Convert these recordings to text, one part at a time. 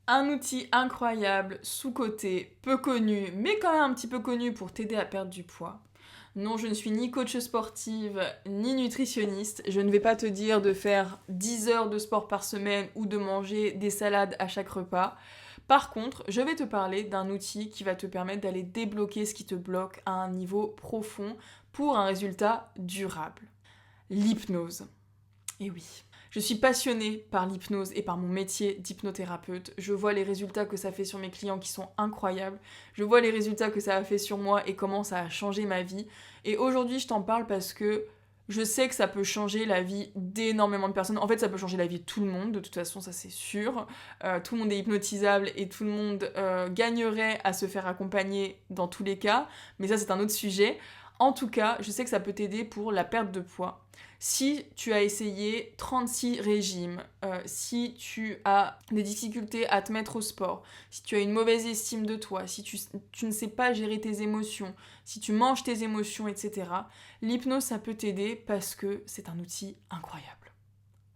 Un outil incroyable, sous-coté, peu connu, mais quand même un petit peu connu pour t'aider à perdre du poids. Non, je ne suis ni coach sportive, ni nutritionniste. Je ne vais pas te dire de faire 10 heures de sport par semaine ou de manger des salades à chaque repas. Par contre, je vais te parler d'un outil qui va te permettre d'aller débloquer ce qui te bloque à un niveau profond pour un résultat durable. L'hypnose. Et oui. Je suis passionnée par l'hypnose et par mon métier d'hypnothérapeute. Je vois les résultats que ça fait sur mes clients qui sont incroyables. Je vois les résultats que ça a fait sur moi et comment ça a changé ma vie. Et aujourd'hui, je t'en parle parce que je sais que ça peut changer la vie d'énormément de personnes. En fait, ça peut changer la vie de tout le monde, de toute façon, ça c'est sûr. Tout le monde est hypnotisable et tout le monde gagnerait à se faire accompagner dans tous les cas. Mais ça, c'est un autre sujet. En tout cas, je sais que ça peut t'aider pour la perte de poids. Si tu as essayé 36 régimes, si tu as des difficultés à te mettre au sport, si tu as une mauvaise estime de toi, si tu ne sais pas gérer tes émotions, si tu manges tes émotions, etc., l'hypnose, ça peut t'aider parce que c'est un outil incroyable.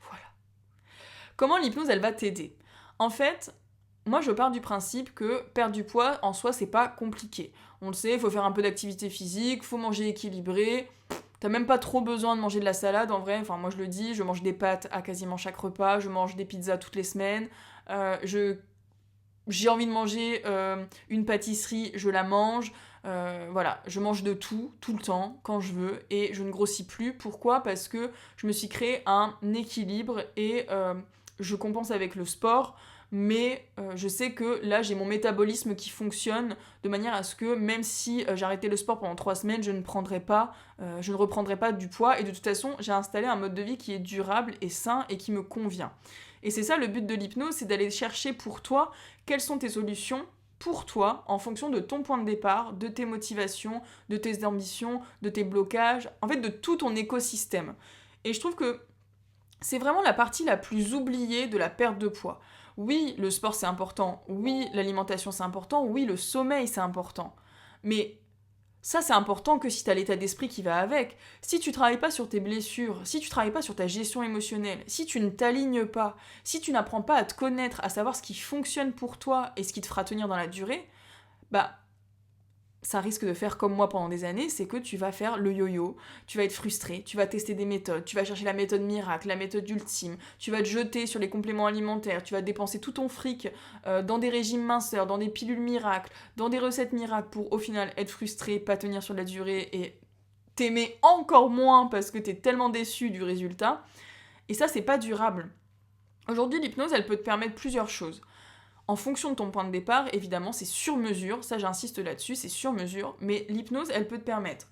Voilà. Comment l'hypnose, elle va t'aider? En fait, moi, je pars du principe que perdre du poids, en soi, c'est pas compliqué. On le sait, il faut faire un peu d'activité physique, faut manger équilibré. T'as même pas trop besoin de manger de la salade, en vrai. Enfin, moi, je le dis, je mange des pâtes à quasiment chaque repas, je mange des pizzas toutes les semaines. J'ai envie de manger une pâtisserie, je la mange. Voilà, je mange de tout, tout le temps, quand je veux, et je ne grossis plus. Pourquoi? Parce que je me suis créé un équilibre et je compense avec le sport, mais je sais que là j'ai mon métabolisme qui fonctionne de manière à ce que même si j'arrêtais le sport pendant 3 semaines, je ne reprendrai pas du poids, et de toute façon j'ai installé un mode de vie qui est durable et sain et qui me convient. Et c'est ça le but de l'hypnose, c'est d'aller chercher pour toi quelles sont tes solutions pour toi en fonction de ton point de départ, de tes motivations, de tes ambitions, de tes blocages, en fait de tout ton écosystème. Et je trouve que c'est vraiment la partie la plus oubliée de la perte de poids. Oui, le sport c'est important, oui, l'alimentation c'est important, oui, le sommeil c'est important. Mais ça, c'est important que si tu as l'état d'esprit qui va avec. Si tu travailles pas sur tes blessures, si tu travailles pas sur ta gestion émotionnelle, si tu ne t'alignes pas, si tu n'apprends pas à te connaître, à savoir ce qui fonctionne pour toi et ce qui te fera tenir dans la durée, bah ça risque de faire comme moi pendant des années, c'est que tu vas faire le yo-yo, tu vas être frustré, tu vas tester des méthodes, tu vas chercher la méthode miracle, la méthode ultime, tu vas te jeter sur les compléments alimentaires, tu vas dépenser tout ton fric dans des régimes minceurs, dans des pilules miracles, dans des recettes miracles pour au final être frustré, pas tenir sur la durée et t'aimer encore moins parce que t'es tellement déçu du résultat. Et ça, c'est pas durable. Aujourd'hui, l'hypnose, elle peut te permettre plusieurs choses. En fonction de ton point de départ, évidemment, c'est sur mesure, ça j'insiste là-dessus, c'est sur mesure, mais l'hypnose, elle peut te permettre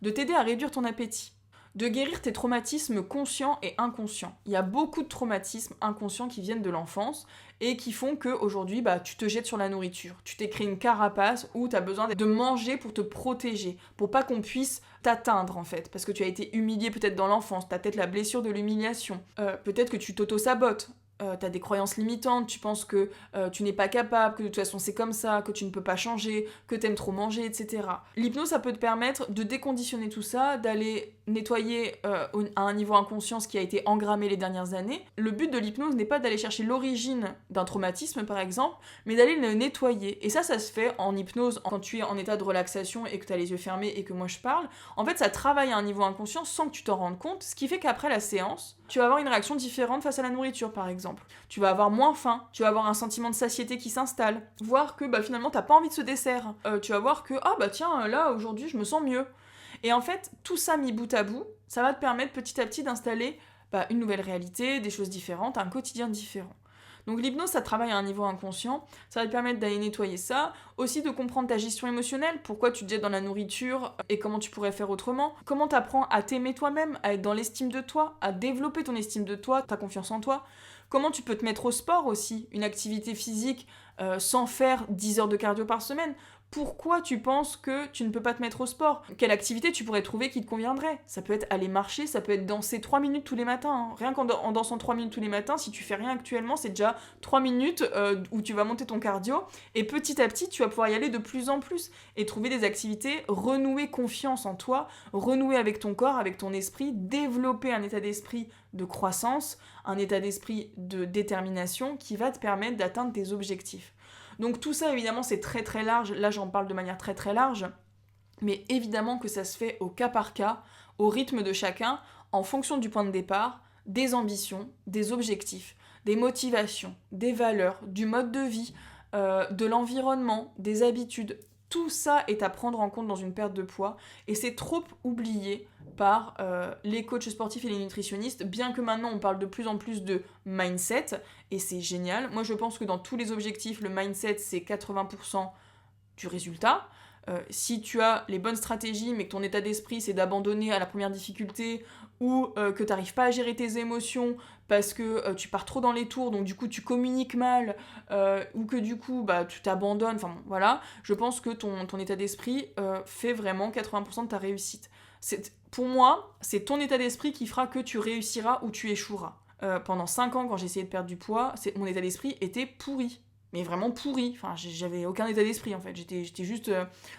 de t'aider à réduire ton appétit, de guérir tes traumatismes conscients et inconscients. Il y a beaucoup de traumatismes inconscients qui viennent de l'enfance et qui font qu'aujourd'hui, tu te jettes sur la nourriture. Tu t'es créé une carapace où tu as besoin de manger pour te protéger, pour pas qu'on puisse t'atteindre en fait, parce que tu as été humilié peut-être dans l'enfance, t'as peut-être la blessure de l'humiliation, peut-être que tu t'auto-sabotes, t'as des croyances limitantes, tu penses que tu n'es pas capable, que de toute façon c'est comme ça, que tu ne peux pas changer, que t'aimes trop manger, etc. L'hypnose, ça peut te permettre de déconditionner tout ça, d'aller nettoyer à un niveau inconscient ce qui a été engrammé les dernières années. Le but de l'hypnose n'est pas d'aller chercher l'origine d'un traumatisme par exemple, mais d'aller le nettoyer. Et ça se fait en hypnose quand tu es en état de relaxation et que tu as les yeux fermés et que moi je parle. En fait, ça travaille à un niveau inconscient sans que tu t'en rendes compte, ce qui fait qu'après la séance, tu vas avoir une réaction différente face à la nourriture par exemple. Tu vas avoir moins faim, tu vas avoir un sentiment de satiété qui s'installe, voir que finalement t'as pas envie de ce dessert. Tu vas voir que tiens, là aujourd'hui je me sens mieux. Et en fait, tout ça mis bout à bout, ça va te permettre petit à petit d'installer une nouvelle réalité, des choses différentes, un quotidien différent. Donc l'hypnose, ça travaille à un niveau inconscient, ça va te permettre d'aller nettoyer ça, aussi de comprendre ta gestion émotionnelle, pourquoi tu te jettes dans la nourriture et comment tu pourrais faire autrement, comment tu apprends à t'aimer toi-même, à être dans l'estime de toi, à développer ton estime de toi, ta confiance en toi, comment tu peux te mettre au sport aussi, une activité physique sans faire 10 heures de cardio par semaine, Pourquoi tu penses que tu ne peux pas te mettre au sport? Quelle activité tu pourrais trouver qui te conviendrait? Ça peut être aller marcher, ça peut être danser 3 minutes tous les matins. Hein. Rien qu'en dansant 3 minutes tous les matins, si tu fais rien actuellement, c'est déjà 3 minutes où tu vas monter ton cardio. Et petit à petit, tu vas pouvoir y aller de plus en plus et trouver des activités, renouer confiance en toi, renouer avec ton corps, avec ton esprit, développer un état d'esprit de croissance, un état d'esprit de détermination qui va te permettre d'atteindre tes objectifs. Donc tout ça, évidemment, c'est très très large. Là, j'en parle de manière très très large. Mais évidemment que ça se fait au cas par cas, au rythme de chacun, en fonction du point de départ, des ambitions, des objectifs, des motivations, des valeurs, du mode de vie, de l'environnement, des habitudes. Tout ça est à prendre en compte dans une perte de poids et c'est trop oublié par les coachs sportifs et les nutritionnistes, bien que maintenant on parle de plus en plus de mindset et c'est génial. Moi je pense que dans tous les objectifs, le mindset c'est 80% du résultat. Si tu as les bonnes stratégies mais que ton état d'esprit c'est d'abandonner à la première difficulté ou que tu n'arrives pas à gérer tes émotions parce que tu pars trop dans les tours donc du coup tu communiques mal ou que du coup bah, tu t'abandonnes, enfin bon, voilà, je pense que ton état d'esprit fait vraiment 80% de ta réussite. Pour moi, c'est ton état d'esprit qui fera que tu réussiras ou tu échoueras. Pendant 5 ans quand j'ai essayé de perdre du poids, mon état d'esprit était pourri. Mais vraiment pourri. Enfin, j'avais aucun état d'esprit en fait. J'étais juste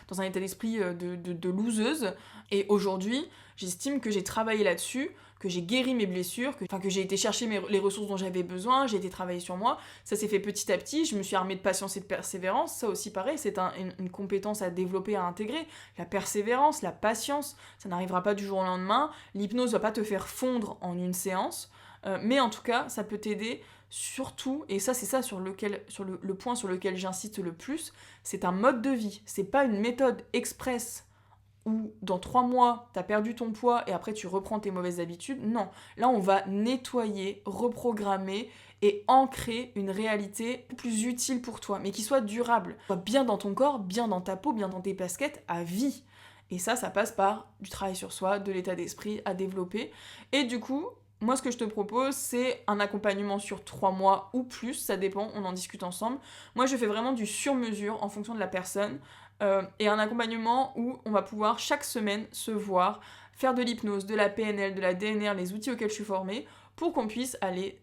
dans un état d'esprit de loseuse. Et aujourd'hui, j'estime que j'ai travaillé là-dessus, que j'ai guéri mes blessures, que j'ai été chercher les ressources dont j'avais besoin, j'ai été travailler sur moi. Ça s'est fait petit à petit. Je me suis armée de patience et de persévérance. Ça aussi, pareil, c'est une compétence à développer, à intégrer. La persévérance, la patience, ça n'arrivera pas du jour au lendemain. L'hypnose va pas te faire fondre en une séance. Mais en tout cas, ça peut t'aider. Surtout, et ça c'est ça sur le point sur lequel j'insiste le plus, c'est un mode de vie, c'est pas une méthode express où dans 3 mois t'as perdu ton poids et après tu reprends tes mauvaises habitudes, non. Là on va nettoyer, reprogrammer et ancrer une réalité plus utile pour toi, mais qui soit durable, soit bien dans ton corps, bien dans ta peau, bien dans tes baskets, à vie. Et ça passe par du travail sur soi, de l'état d'esprit à développer, et du coup, moi, ce que je te propose, c'est un accompagnement sur 3 mois ou plus, ça dépend, on en discute ensemble. Moi, je fais vraiment du sur-mesure en fonction de la personne, et un accompagnement où on va pouvoir chaque semaine se voir, faire de l'hypnose, de la PNL, de la DNR, les outils auxquels je suis formée, pour qu'on puisse aller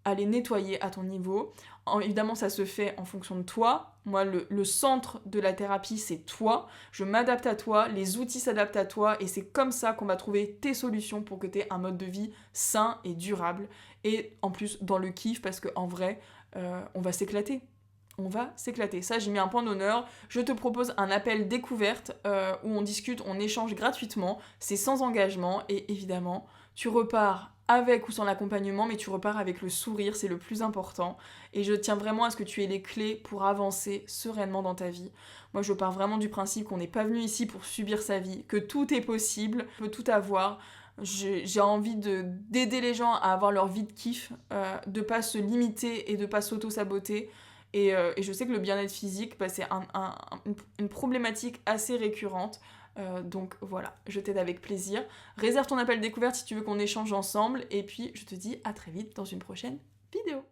nettoyer à ton niveau. Évidemment, ça se fait en fonction de toi. Moi, le centre de la thérapie, c'est toi. Je m'adapte à toi, les outils s'adaptent à toi, et c'est comme ça qu'on va trouver tes solutions pour que tu aies un mode de vie sain et durable. Et en plus, dans le kiff, parce qu'en vrai, on va s'éclater. On va s'éclater. Ça, j'ai mis un point d'honneur. Je te propose un appel découverte où on discute, on échange gratuitement. C'est sans engagement, et évidemment, tu repars avec ou sans l'accompagnement, mais tu repars avec le sourire, c'est le plus important. Et je tiens vraiment à ce que tu aies les clés pour avancer sereinement dans ta vie. Moi, je pars vraiment du principe qu'on n'est pas venu ici pour subir sa vie, que tout est possible, on peut tout avoir. J'ai envie d'aider les gens à avoir leur vie de kiff, de pas se limiter et de pas s'auto-saboter. Et je sais que le bien-être physique, c'est une problématique assez récurrente. Donc voilà, je t'aide avec plaisir. Réserve ton appel découverte si tu veux qu'on échange ensemble. Et puis je te dis à très vite dans une prochaine vidéo.